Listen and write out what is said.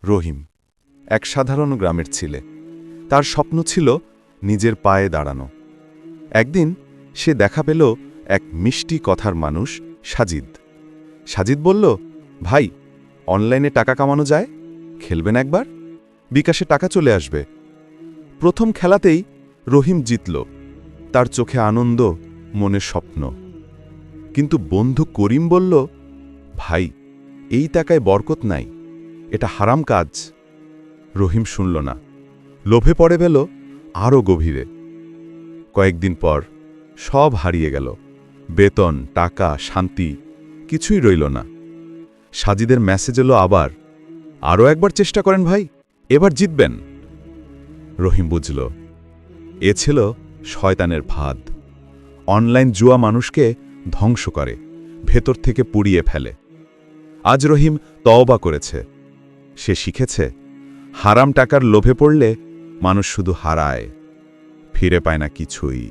রহিম এক সাধারণ গ্রামের ছেলে। তার স্বপ্ন ছিল নিজের পায়ে দাঁড়ানো। একদিন সে দেখা পেল এক মিষ্টি কথার মানুষ সাজিদ। সাজিদ বলল, ভাই, অনলাইনে টাকা কামানো যায়, খেলবেন একবার? বিকাশে টাকা চলে আসবে। প্রথম খেলাতেই রহিম জিতল। তার চোখে আনন্দ, মনে স্বপ্ন। কিন্তু বন্ধু করিম বলল, ভাই, এই টাকায় বরকত নাই, এটা হারাম কাজ। রহিম শুনল না, লোভে পড়ে গেল আরও গভীরে। কয়েকদিন পর সব হারিয়ে গেল। বেতন, টাকা, শান্তি কিছুই রইল না। সাজিদের মেসেজ এলো আবার, আরও একবার চেষ্টা করেন ভাই, এবার জিতবেন। রহিম বুঝল, এ ছিল শয়তানের ফাঁদ। অনলাইন জুয়া মানুষকে ধ্বংস করে, ভেতর থেকে পুড়িয়ে ফেলে। আজ রহিম তওবা করেছে। সে শিখেছে, হারাম টাকার লোভে পড়লে মানুষ শুধু হারায়, ফিরে পায় না কিছুই।